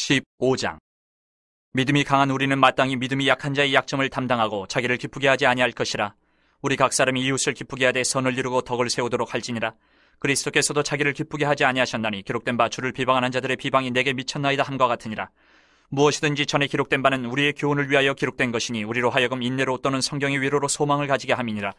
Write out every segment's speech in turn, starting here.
15장. 믿음이 강한 우리는 마땅히 믿음이 약한 자의 약점을 담당하고 자기를 기쁘게 하지 아니할 것이라. 우리 각 사람이 이웃을 기쁘게 하되 선을 이루고 덕을 세우도록 할지니라. 그리스도께서도 자기를 기쁘게 하지 아니하셨나니 기록된 바 주를 비방하는 자들의 비방이 내게 미쳤나이다 함과 같으니라. 무엇이든지 전에 기록된 바는 우리의 교훈을 위하여 기록된 것이니 우리로 하여금 인내로 또는 성경의 위로로 소망을 가지게 함이니라.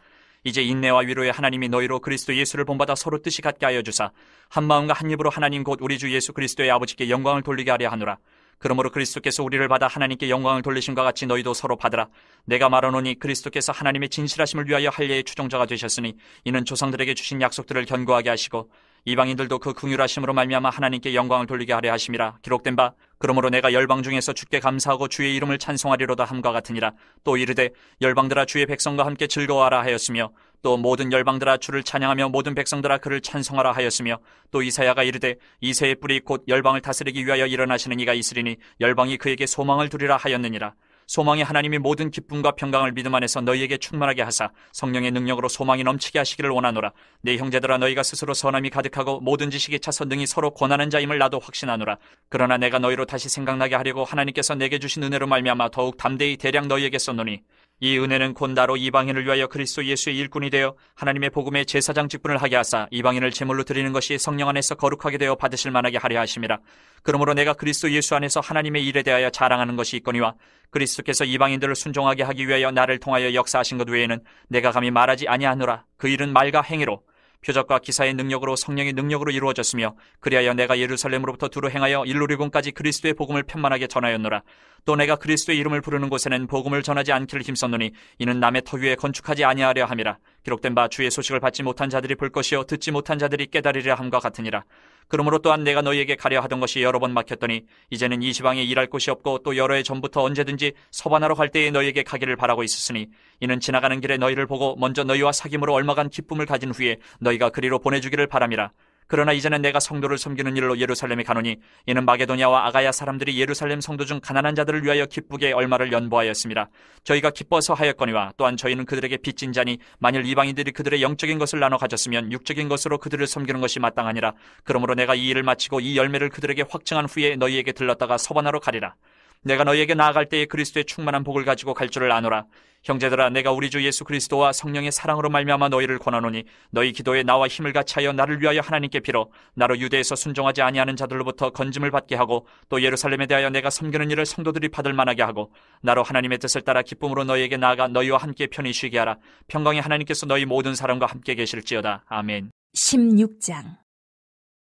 이제 인내와 위로의 하나님이 너희로 그리스도 예수를 본받아 서로 뜻이 같게 하여 주사 한 마음과 한 입으로 하나님 곧 우리 주 예수 그리스도의 아버지께 영광을 돌리게 하려 하노라. 그러므로 그리스도께서 우리를 받아 하나님께 영광을 돌리심과 같이 너희도 서로 받으라. 내가 말하노니 그리스도께서 하나님의 진실하심을 위하여 할례의 추종자가 되셨으니 이는 조상들에게 주신 약속들을 견고하게 하시고 이방인들도 그 긍휼하심으로 말미암아 하나님께 영광을 돌리게 하려 하심이라. 기록된 바 그러므로 내가 열방 중에서 주께 감사하고 주의 이름을 찬송하리로다 함과 같으니라. 또 이르되 열방들아 주의 백성과 함께 즐거워하라 하였으며 또 모든 열방들아 주를 찬양하며 모든 백성들아 그를 찬송하라 하였으며 또 이사야가 이르되 이새의 뿌리 곧 열방을 다스리기 위하여 일어나시는 이가 있으리니 열방이 그에게 소망을 두리라 하였느니라. 소망이 하나님이 모든 기쁨과 평강을 믿음 안에서 너희에게 충만하게 하사 성령의 능력으로 소망이 넘치게 하시기를 원하노라. 내 형제들아 너희가 스스로 선함이 가득하고 모든 지식에 차서 능히 서로 권하는 자임을 나도 확신하노라. 그러나 내가 너희로 다시 생각나게 하려고 하나님께서 내게 주신 은혜로 말미암아 더욱 담대히 대량 너희에게 썼노니 이 은혜는 곧 나로 이방인을 위하여 그리스도 예수의 일꾼이 되어 하나님의 복음의 제사장 직분을 하게 하사 이방인을 제물로 드리는 것이 성령 안에서 거룩하게 되어 받으실 만하게 하려 하심이라. 그러므로 내가 그리스도 예수 안에서 하나님의 일에 대하여 자랑하는 것이 있거니와 그리스도께서 이방인들을 순종하게 하기 위하여 나를 통하여 역사하신 것 외에는 내가 감히 말하지 아니하노라. 그 일은 말과 행위로 표적과 기사의 능력으로 성령의 능력으로 이루어졌으며 그리하여 내가 예루살렘으로부터 두루 행하여 일루리곤까지 그리스도의 복음을 편만하게 전하였노라. 또 내가 그리스도의 이름을 부르는 곳에는 복음을 전하지 않기를 힘썼노니 이는 남의 터 위에 건축하지 아니하려 함이라. 기록된 바 주의 소식을 받지 못한 자들이 볼 것이요 듣지 못한 자들이 깨달으리라 함과 같으니라. 그러므로 또한 내가 너희에게 가려 하던 것이 여러 번 막혔더니 이제는 이 지방에 일할 곳이 없고 또 여러 해 전부터 언제든지 서반하러 갈 때에 너희에게 가기를 바라고 있었으니 이는 지나가는 길에 너희를 보고 먼저 너희와 사귐으로 얼마간 기쁨을 가진 후에 너희가 그리로 보내주기를 바람이라. 그러나 이제는 내가 성도를 섬기는 일로 예루살렘에 가노니 이는 마게도냐와 아가야 사람들이 예루살렘 성도 중 가난한 자들을 위하여 기쁘게 얼마를 연보하였습니다. 저희가 기뻐서 하였거니와 또한 저희는 그들에게 빚진 자니 만일 이방인들이 그들의 영적인 것을 나눠 가졌으면 육적인 것으로 그들을 섬기는 것이 마땅하니라. 그러므로 내가 이 일을 마치고 이 열매를 그들에게 확증한 후에 너희에게 들렀다가 서반하러 가리라. 내가 너희에게 나아갈 때에 그리스도의 충만한 복을 가지고 갈 줄을 아노라. 형제들아 내가 우리 주 예수 그리스도와 성령의 사랑으로 말미암아 너희를 권하노니 너희 기도에 나와 힘을 같이하여 나를 위하여 하나님께 빌어 나로 유대에서 순종하지 아니하는 자들로부터 건짐을 받게 하고 또 예루살렘에 대하여 내가 섬기는 일을 성도들이 받을 만하게 하고 나로 하나님의 뜻을 따라 기쁨으로 너희에게 나아가 너희와 함께 편히 쉬게 하라. 평강의 하나님께서 너희 모든 사람과 함께 계실지어다. 아멘. 16장.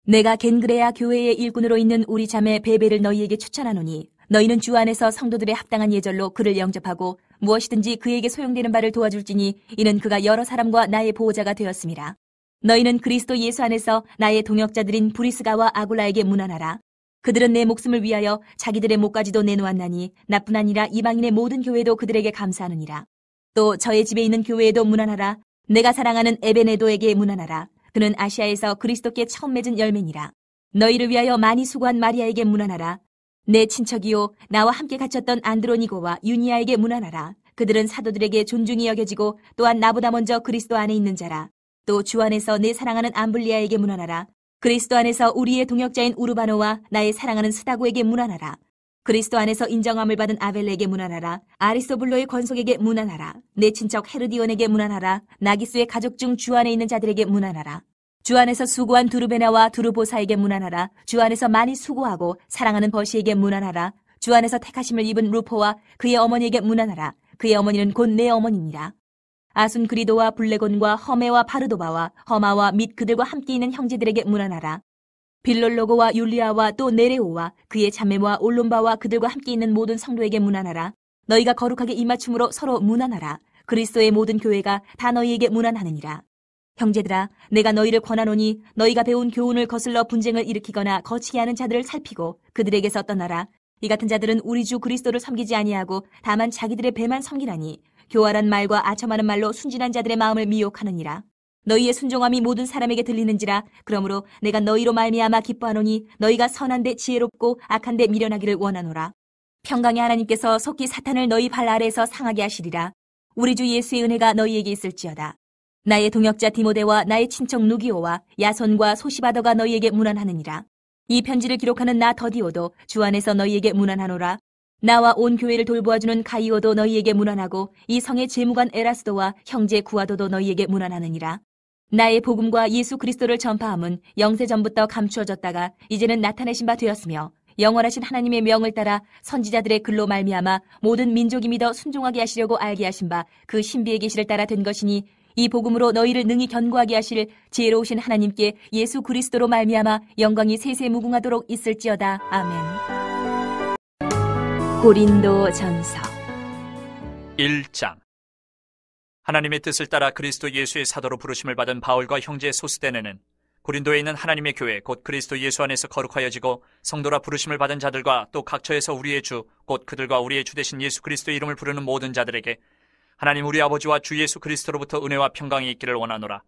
내가 겐그레아 교회의 일꾼으로 있는 우리 자매 베베를 너희에게 추천하노니 너희는 주 안에서 성도들의 합당한 예절로 그를 영접하고 무엇이든지 그에게 소용되는 바를 도와줄지니 이는 그가 여러 사람과 나의 보호자가 되었음이라. 너희는 그리스도 예수 안에서 나의 동역자들인 브리스가와 아굴라에게 문안하라. 그들은 내 목숨을 위하여 자기들의 목까지도 내놓았나니 나뿐 아니라 이방인의 모든 교회도 그들에게 감사하느니라. 또 저의 집에 있는 교회에도 문안하라. 내가 사랑하는 에베네도에게 문안하라. 그는 아시아에서 그리스도께 처음 맺은 열매니라. 너희를 위하여 많이 수고한 마리아에게 문안하라. 내 친척이요 나와 함께 갇혔던 안드로니고와 유니아에게 문안하라. 그들은 사도들에게 존중이 여겨지고 또한 나보다 먼저 그리스도 안에 있는 자라. 또 주 안에서 내 사랑하는 암블리아에게 문안하라. 그리스도 안에서 우리의 동역자인 우르바노와 나의 사랑하는 스다고에게 문안하라. 그리스도 안에서 인정함을 받은 아벨레에게 문안하라. 아리스토블로의 권속에게 문안하라. 내 친척 헤르디온에게 문안하라. 나기스의 가족 중 주 안에 있는 자들에게 문안하라. 주 안에서 수고한 두르베나와 두르보사에게 문안하라. 주 안에서 많이 수고하고 사랑하는 버시에게 문안하라. 주 안에서 택하심을 입은 루포와 그의 어머니에게 문안하라. 그의 어머니는 곧 내 어머니니라. 아순그리도와 블레곤과 허메와 바르도바와 허마와 및 그들과 함께 있는 형제들에게 문안하라. 빌롤로고와 율리아와 또 네레오와 그의 자매와 올론바와 그들과 함께 있는 모든 성도에게 문안하라. 너희가 거룩하게 입맞춤으로 서로 문안하라. 그리스도의 모든 교회가 다 너희에게 문안하느니라. 형제들아 내가 너희를 권하노니 너희가 배운 교훈을 거슬러 분쟁을 일으키거나 거치게 하는 자들을 살피고 그들에게서 떠나라. 이 같은 자들은 우리 주 그리스도를 섬기지 아니하고 다만 자기들의 배만 섬기나니 교활한 말과 아첨하는 말로 순진한 자들의 마음을 미혹하느니라. 너희의 순종함이 모든 사람에게 들리는지라. 그러므로 내가 너희로 말미암아 기뻐하노니 너희가 선한데 지혜롭고 악한데 미련하기를 원하노라. 평강의 하나님께서 속히 사탄을 너희 발 아래에서 상하게 하시리라. 우리 주 예수의 은혜가 너희에게 있을지어다. 나의 동역자 디모데와 나의 친척 누기오와 야손과 소시바더가 너희에게 문안하느니라. 이 편지를 기록하는 나 더디오도 주 안에서 너희에게 문안하노라. 나와 온 교회를 돌보아주는 가이오도 너희에게 문안하고 이 성의 재무관 에라스도와 형제 구아도도 너희에게 문안하느니라. 나의 복음과 예수 그리스도를 전파함은 영세 전부터 감추어졌다가 이제는 나타내신 바 되었으며 영원하신 하나님의 명을 따라 선지자들의 글로 말미암아 모든 민족이 믿어 순종하게 하시려고 알게 하신 바 그 신비의 계시를 따라 된 것이니 이 복음으로 너희를 능히 견고하게 하실 지혜로우신 하나님께 예수 그리스도로 말미암아 영광이 세세 무궁하도록 있을지어다. 아멘. 고린도 전서 1장. 하나님의 뜻을 따라 그리스도 예수의 사도로 부르심을 받은 바울과 형제 소스데네는 고린도에 있는 하나님의 교회 곧 그리스도 예수 안에서 거룩하여지고 성도라 부르심을 받은 자들과 또 각처에서 우리의 주 곧 그들과 우리의 주 되신 예수 그리스도의 이름을 부르는 모든 자들에게 하나님 우리 아버지와 주 예수 그리스도로부터 은혜와 평강이 있기를 원하노라.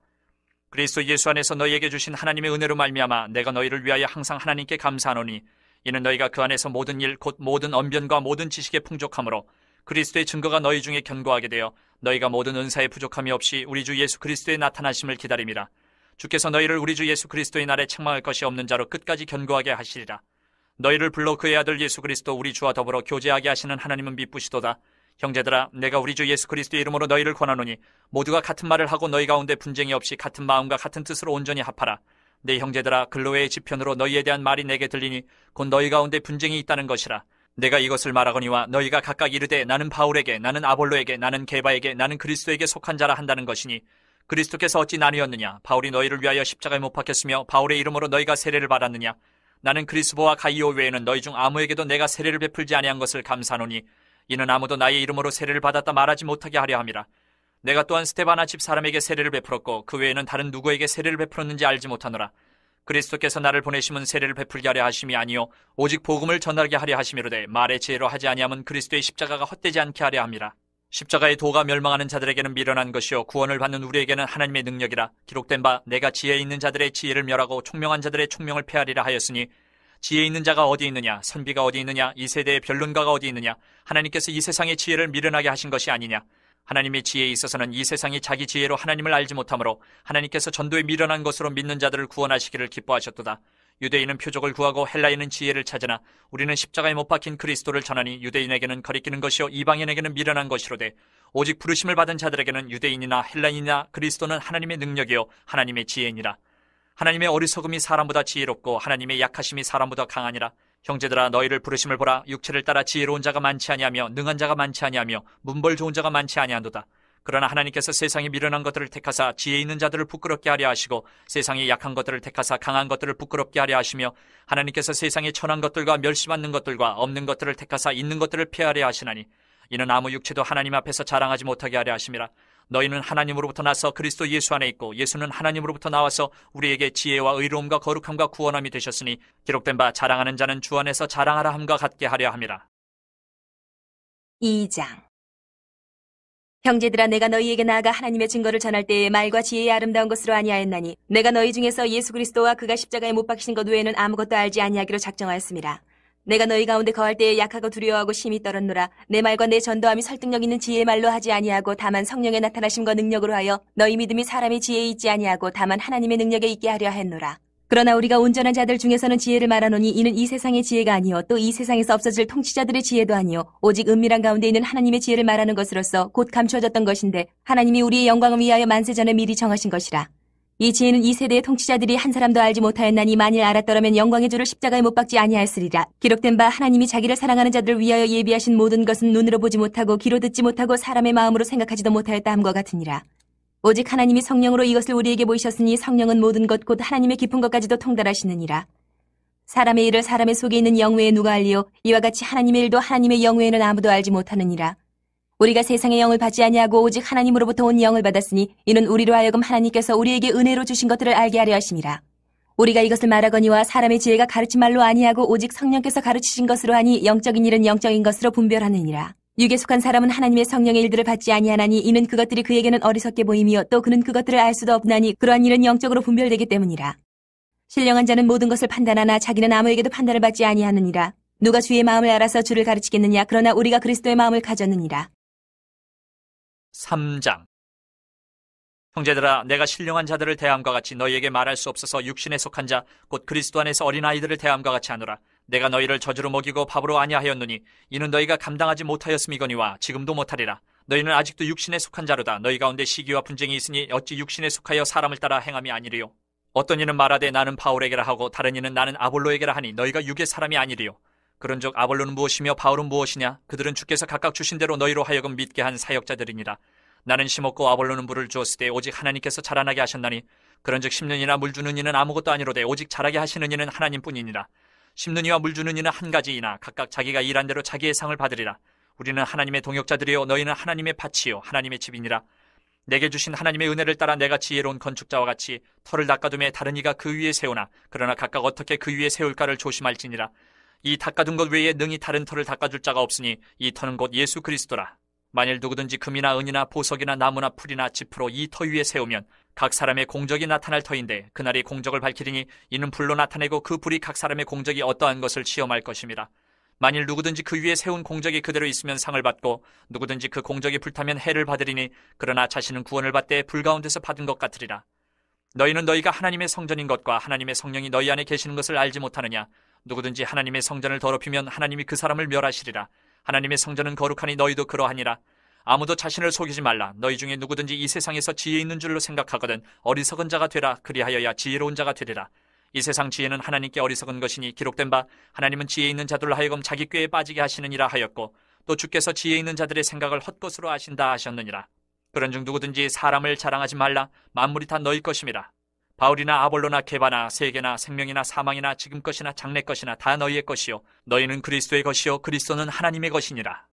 그리스도 예수 안에서 너희에게 주신 하나님의 은혜로 말미암아 내가 너희를 위하여 항상 하나님께 감사하노니 이는 너희가 그 안에서 모든 일 곧 모든 언변과 모든 지식의 풍족함으로 그리스도의 증거가 너희 중에 견고하게 되어 너희가 모든 은사의 부족함이 없이 우리 주 예수 그리스도의 나타나심을 기다림이라. 주께서 너희를 우리 주 예수 그리스도의 날에 책망할 것이 없는 자로 끝까지 견고하게 하시리라. 너희를 불러 그의 아들 예수 그리스도 우리 주와 더불어 교제하게 하시는 하나님은 미쁘시도다. 형제들아, 내가 우리 주 예수 그리스도의 이름으로 너희를 권하노니 모두가 같은 말을 하고 너희 가운데 분쟁이 없이 같은 마음과 같은 뜻으로 온전히 합하라. 내 형제들아, 글로의 지편으로 너희에 대한 말이 내게 들리니 곧 너희 가운데 분쟁이 있다는 것이라. 내가 이것을 말하거니와 너희가 각각 이르되 나는 바울에게, 나는 아볼로에게, 나는 게바에게, 나는 그리스도에게 속한 자라 한다는 것이니 그리스도께서 어찌 나뉘었느냐? 바울이 너희를 위하여 십자가에 못 박혔으며 바울의 이름으로 너희가 세례를 받았느냐? 나는 그리스보와 가이오 외에는 너희 중 아무에게도 내가 세례를 베풀지 아니한 것을 감사하노니 이는 아무도 나의 이름으로 세례를 받았다 말하지 못하게 하려 함이라. 내가 또한 스데바나 집 사람에게 세례를 베풀었고 그 외에는 다른 누구에게 세례를 베풀었는지 알지 못하노라. 그리스도께서 나를 보내심은 세례를 베풀게 하려 하심이 아니요 오직 복음을 전하게 하려 하심이로되 말의 지혜로 하지 아니하면 그리스도의 십자가가 헛되지 않게 하려 함이라. 십자가의 도가 멸망하는 자들에게는 미련한 것이요 구원을 받는 우리에게는 하나님의 능력이라. 기록된 바 내가 지혜 있는 자들의 지혜를 멸하고 총명한 자들의 총명을 폐하리라 하였으니 지혜 있는 자가 어디 있느냐? 선비가 어디 있느냐? 이 세대의 변론가가 어디 있느냐? 하나님께서 이 세상의 지혜를 미련하게 하신 것이 아니냐? 하나님의 지혜에 있어서는 이 세상이 자기 지혜로 하나님을 알지 못하므로 하나님께서 전도에 미련한 것으로 믿는 자들을 구원하시기를 기뻐하셨도다. 유대인은 표적을 구하고 헬라인은 지혜를 찾으나 우리는 십자가에 못 박힌 그리스도를 전하니 유대인에게는 거리끼는 것이요 이방인에게는 미련한 것이로되 오직 부르심을 받은 자들에게는 유대인이나 헬라인이나 그리스도는 하나님의 능력이요 하나님의 지혜니라. 하나님의 어리석음이 사람보다 지혜롭고 하나님의 약하심이 사람보다 강하니라. 형제들아, 너희를 부르심을 보라. 육체를 따라 지혜로운 자가 많지 아니하며 능한 자가 많지 아니하며 문벌 좋은 자가 많지 아니한도다. 그러나 하나님께서 세상에 미련한 것들을 택하사 지혜 있는 자들을 부끄럽게 하려 하시고 세상에 약한 것들을 택하사 강한 것들을 부끄럽게 하려 하시며 하나님께서 세상에 천한 것들과 멸시받는 것들과 없는 것들을 택하사 있는 것들을 폐하려 하시나니 이는 아무 육체도 하나님 앞에서 자랑하지 못하게 하려 하심이라. 너희는 하나님으로부터 나서 그리스도 예수 안에 있고 예수는 하나님으로부터 나와서 우리에게 지혜와 의로움과 거룩함과 구원함이 되셨으니 기록된 바 자랑하는 자는 주 안에서 자랑하라 함과 같게 하려 함이라. 2장. 형제들아, 내가 너희에게 나아가 하나님의 증거를 전할 때에 말과 지혜의 아름다운 것으로 아니하였나니 내가 너희 중에서 예수 그리스도와 그가 십자가에 못 박히신 것 외에는 아무것도 알지 아니하기로 작정하였습니다. 내가 너희 가운데 거할 때에 약하고 두려워하고 심히 떨었노라. 내 말과 내 전도함이 설득력 있는 지혜의 말로 하지 아니하고 다만 성령의 나타나심과 능력으로 하여 너희 믿음이 사람의 지혜에 있지 아니하고 다만 하나님의 능력에 있게 하려 했노라. 그러나 우리가 온전한 자들 중에서는 지혜를 말하노니 이는 이 세상의 지혜가 아니요 또 이 세상에서 없어질 통치자들의 지혜도 아니요 오직 은밀한 가운데 있는 하나님의 지혜를 말하는 것으로서 곧 감추어졌던 것인데 하나님이 우리의 영광을 위하여 만세 전에 미리 정하신 것이라. 이 지혜는 이 세대의 통치자들이 한 사람도 알지 못하였나니 만일 알았더라면 영광의 주를 십자가에 못 박지 아니하였으리라. 기록된 바 하나님이 자기를 사랑하는 자들을 위하여 예비하신 모든 것은 눈으로 보지 못하고 귀로 듣지 못하고 사람의 마음으로 생각하지도 못하였다 함과 같으니라. 오직 하나님이 성령으로 이것을 우리에게 보이셨으니 성령은 모든 것 곧 하나님의 깊은 것까지도 통달하시느니라. 사람의 일을 사람의 속에 있는 영외에 누가 알리요? 이와 같이 하나님의 일도 하나님의 영외에는 아무도 알지 못하느니라. 우리가 세상의 영을 받지 아니하고 오직 하나님으로부터 온 영을 받았으니 이는 우리로 하여금 하나님께서 우리에게 은혜로 주신 것들을 알게 하려 하심이라. 우리가 이것을 말하거니와 사람의 지혜가 가르친 말로 아니하고 오직 성령께서 가르치신 것으로 하니 영적인 일은 영적인 것으로 분별하느니라. 육에 속한 사람은 하나님의 성령의 일들을 받지 아니하나니 이는 그것들이 그에게는 어리석게 보임이요 또 그는 그것들을 알 수도 없나니 그러한 일은 영적으로 분별되기 때문이라. 신령한 자는 모든 것을 판단하나 자기는 아무에게도 판단을 받지 아니하느니라. 누가 주의 마음을 알아서 주를 가르치겠느냐? 그러나 우리가 그리스도의 마음을 가졌느니라. 3장. 형제들아, 내가 신령한 자들을 대함과 같이 너희에게 말할 수 없어서 육신에 속한 자 곧 그리스도 안에서 어린 아이들을 대함과 같이 하노라. 내가 너희를 젖으로 먹이고 밥으로 아니하였노니 이는 너희가 감당하지 못하였음이거니와 지금도 못하리라. 너희는 아직도 육신에 속한 자로다. 너희 가운데 시기와 분쟁이 있으니 어찌 육신에 속하여 사람을 따라 행함이 아니리요. 어떤 이는 말하되 나는 바울에게라 하고 다른 이는 나는 아볼로에게라 하니 너희가 육의 사람이 아니리요. 그런즉 아볼로는 무엇이며 바울은 무엇이냐? 그들은 주께서 각각 주신 대로 너희로 하여금 믿게 한 사역자들이니라. 나는 심었고 아볼로는 물을 주었으되 오직 하나님께서 자라나게 하셨나니 그런즉 심는 이나 물 주는 이는 아무것도 아니로되 오직 자라게 하시는 이는 하나님뿐이니라. 심는 이와 물 주는 이는 한 가지이나 각각 자기가 일한 대로 자기의 상을 받으리라. 우리는 하나님의 동역자들이요 너희는 하나님의 밭이요 하나님의 집이니라. 내게 주신 하나님의 은혜를 따라 내가 지혜로운 건축자와 같이 터를 닦아둠에 다른 이가 그 위에 세우나 그러나 각각 어떻게 그 위에 세울까를 조심할지니라. 이 닦아둔 것 외에 능히 다른 터를 닦아줄 자가 없으니 이 터는 곧 예수 그리스도라. 만일 누구든지 금이나 은이나 보석이나 나무나 풀이나 짚으로 이 터 위에 세우면 각 사람의 공적이 나타날 터인데 그날이 공적을 밝히리니 이는 불로 나타내고 그 불이 각 사람의 공적이 어떠한 것을 시험할 것임이라. 만일 누구든지 그 위에 세운 공적이 그대로 있으면 상을 받고 누구든지 그 공적이 불타면 해를 받으리니 그러나 자신은 구원을 받되 불 가운데서 받은 것 같으리라. 너희는 너희가 하나님의 성전인 것과 하나님의 성령이 너희 안에 계시는 것을 알지 못하느냐? 누구든지 하나님의 성전을 더럽히면 하나님이 그 사람을 멸하시리라. 하나님의 성전은 거룩하니 너희도 그러하니라. 아무도 자신을 속이지 말라. 너희 중에 누구든지 이 세상에서 지혜 있는 줄로 생각하거든 어리석은 자가 되라. 그리하여야 지혜로운 자가 되리라. 이 세상 지혜는 하나님께 어리석은 것이니 기록된 바 하나님은 지혜 있는 자들로 하여금 자기 꾀에 빠지게 하시느니라 하였고 또 주께서 지혜 있는 자들의 생각을 헛것으로 아신다 하셨느니라. 그런즉 누구든지 사람을 자랑하지 말라. 만물이 다 너희 것임이라. 바울이나 아볼로나 게바나 세계나 생명이나 사망이나 지금 것이나 장래 것이나 다 너희의 것이요 너희는 그리스도의 것이요 그리스도는 하나님의 것이니라.